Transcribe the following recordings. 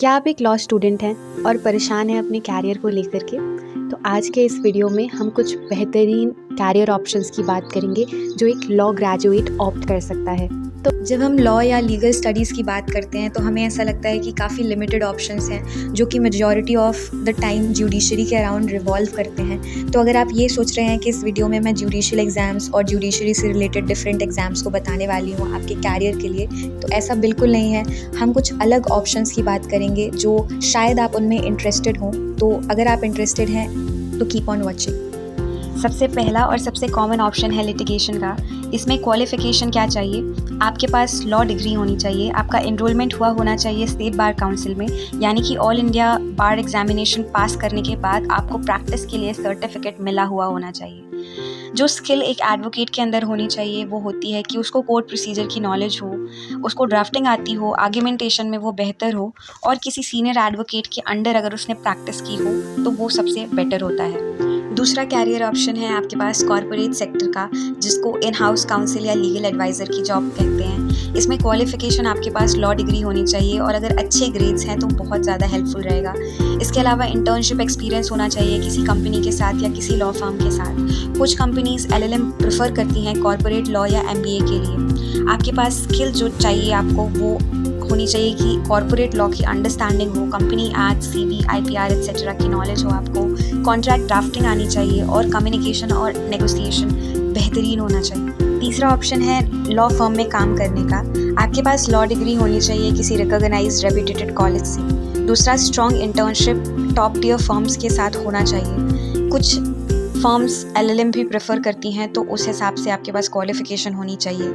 क्या आप एक लॉ स्टूडेंट हैं और परेशान हैं अपने कैरियर को लेकर के? तो आज के इस वीडियो में हम कुछ बेहतरीन कैरियर ऑप्शंस की बात करेंगे जो एक लॉ ग्रेजुएट ऑप्ट कर सकता है। तो जब हम लॉ या लीगल स्टडीज़ की बात करते हैं तो हमें ऐसा लगता है कि काफ़ी लिमिटेड ऑप्शंस हैं जो कि majority of the time judiciary के अराउंड रिवॉल्व करते हैं। तो अगर आप ये सोच रहे हैं कि इस वीडियो में मैं जुडिशियल एग्ज़ाम्स और जुडिशरी से रिलेटेड डिफरेंट एग्ज़ाम्स को बताने वाली हूँ आपके कैरियर के लिए, तो ऐसा बिल्कुल नहीं है। हम कुछ अलग ऑप्शंस की बात करेंगे जो शायद आप उनमें इंटरेस्टेड हों। तो अगर आप इंटरेस्टेड हैं तो कीप ऑन वॉचिंग। सबसे पहला और सबसे कॉमन ऑप्शन है लिटिगेशन का। इसमें क्वालिफ़िकेशन क्या चाहिए? आपके पास लॉ डिग्री होनी चाहिए, आपका एनरोलमेंट हुआ होना चाहिए स्टेट बार काउंसिल में, यानी कि ऑल इंडिया बार एग्जामिनेशन पास करने के बाद आपको प्रैक्टिस के लिए सर्टिफिकेट मिला हुआ होना चाहिए। जो स्किल एक एडवोकेट के अंदर होनी चाहिए वो होती है कि उसको कोर्ट प्रोसीजर की नॉलेज हो, उसको ड्राफ्टिंग आती हो, आर्ग्यूमेंटेशन में वो बेहतर हो और किसी सीनियर एडवोकेट के अंडर अगर उसने प्रैक्टिस की हो तो वो सबसे बेटर होता है। दूसरा कैरियर ऑप्शन है आपके पास कॉर्पोरेट सेक्टर का, जिसको इन हाउस काउंसिल या लीगल एडवाइज़र की जॉब कहते हैं। इसमें क्वालिफ़िकेशन आपके पास लॉ डिग्री होनी चाहिए और अगर अच्छे ग्रेड्स हैं तो बहुत ज़्यादा हेल्पफुल रहेगा। इसके अलावा इंटर्नशिप एक्सपीरियंस होना चाहिए किसी कंपनी के साथ या किसी लॉ फर्म के साथ। कुछ कंपनीज LLM प्रेफर करती हैं कॉर्पोरेट लॉ या MBA के लिए। आपके पास स्किल जो चाहिए आपको वो होनी चाहिए कि कॉर्पोरेट लॉ की अंडरस्टैंडिंग हो, company act, CB, IPR etcetera की नॉलेज हो आपको, कॉन्ट्रैक्ट ड्राफ्टिंग आनी चाहिए और कम्युनिकेशन और नेगोशिएशन बेहतरीन होना चाहिए। तीसरा ऑप्शन है लॉ फर्म में काम करने का। आपके पास लॉ डिग्री होनी चाहिए किसी रिकॉग्नाइज्ड रेप्यूटेड कॉलेज से। दूसरा, strong internship top tier firms के साथ होना चाहिए। कुछ फर्म्स LLM भी प्रेफर करती हैं तो उस हिसाब से आपके पास क्वालिफ़िकेशन होनी चाहिए।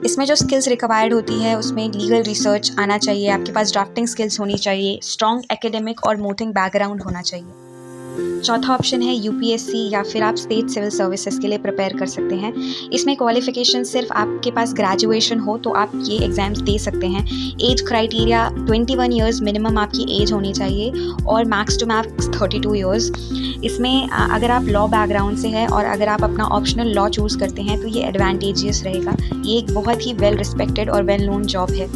इसमें जो स्किल्स रिक्वायर्ड होती है उसमें लीगल रिसर्च आना चाहिए, आपके पास ड्राफ्टिंग स्किल्स होनी चाहिए, स्ट्रॉन्ग एकेडमिक और मोटिंग बैकग्राउंड होना चाहिए। चौथा ऑप्शन है UPSC या फिर आप स्टेट सिविल सर्विसेज के लिए प्रिपेयर कर सकते हैं। इसमें क्वालिफ़िकेशन सिर्फ आपके पास ग्रेजुएशन हो तो आप ये एग्ज़ाम्स दे सकते हैं। एज क्राइटेरिया 21 ईयर्स मिनिमम आपकी एज होनी चाहिए और मैक्स टू मैक्स 32 ईयर्स। इसमें अगर आप लॉ बैकग्राउंड से हैं और अगर आप अपना ऑप्शनल लॉ चूज़ करते हैं तो ये एडवांटेजियस रहेगा। ये एक बहुत ही वेल रिस्पेक्टेड और वेल नोन जॉब है।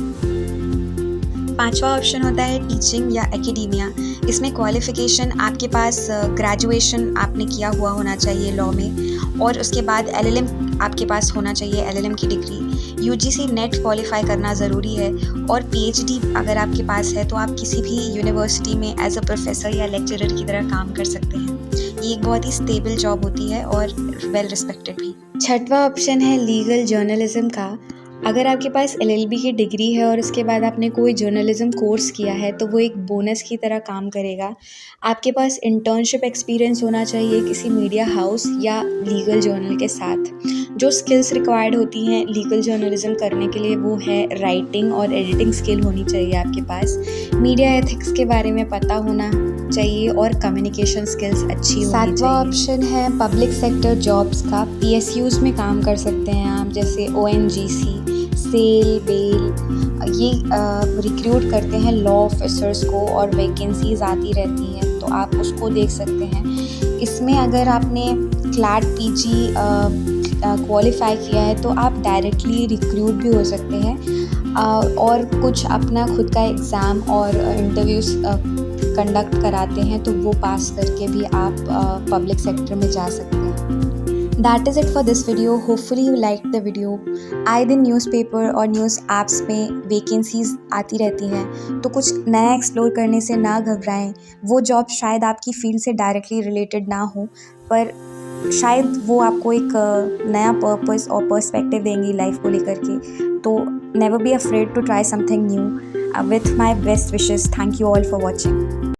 पांचवा ऑप्शन होता है टीचिंग या एकेडेमिया। इसमें क्वालिफ़िकेशन आपके पास ग्रेजुएशन आपने किया हुआ होना चाहिए लॉ में और उसके बाद LLM आपके पास होना चाहिए, LLM की डिग्री। UGC नेट क्वालिफाई करना ज़रूरी है और PhD अगर आपके पास है तो आप किसी भी यूनिवर्सिटी में एज अ प्रोफेसर या लेक्चरर की तरह काम कर सकते हैं। ये एक बहुत ही स्टेबल जॉब होती है और वेल रिस्पेक्टेड भी। छठवां ऑप्शन है लीगल जर्नलिज्म का। अगर आपके पास LLB की डिग्री है और उसके बाद आपने कोई जर्नलिज्म कोर्स किया है तो वो एक बोनस की तरह काम करेगा। आपके पास इंटर्नशिप एक्सपीरियंस होना चाहिए किसी मीडिया हाउस या लीगल जर्नल के साथ। जो स्किल्स रिक्वायर्ड होती हैं लीगल जर्नलिज्म करने के लिए वो है राइटिंग और एडिटिंग स्किल होनी चाहिए आपके पास, मीडिया एथिक्स के बारे में पता होना चाहिए और कम्युनिकेशन स्किल्स अच्छी होनी चाहिए। सातवां ऑप्शन है पब्लिक सेक्टर जॉब्स का। PSUs में काम कर सकते हैं आप, जैसे ONGC, सेल, बेल। ये रिक्रूट करते हैं लॉ ऑफिसर्स को और वैकेंसीज आती रहती हैं तो आप उसको देख सकते हैं। इसमें अगर आपने CLAT PG क्वालिफाई किया है तो आप डायरेक्टली रिक्रूट भी हो सकते हैं और कुछ अपना खुद का एग्ज़ाम और इंटरव्यूज़ कंडक्ट कराते हैं तो वो पास करके भी आप पब्लिक सेक्टर में जा सकते हैं। That is it for this video. Hopefully you liked the video. आए दिन न्यूज़पेपर और न्यूज़ ऐप्स में वैकेंसीज़ आती रहती हैं तो कुछ नया एक्सप्लोर करने से ना घबराएं। वो जॉब शायद आपकी फील्ड से डायरेक्टली रिलेटेड ना हो पर शायद वो आपको एक नया पर्पस और पर्सपेक्टिव देंगी लाइफ को लेकर के। तो never be afraid to try something new. With my best wishes, thank you all for watching.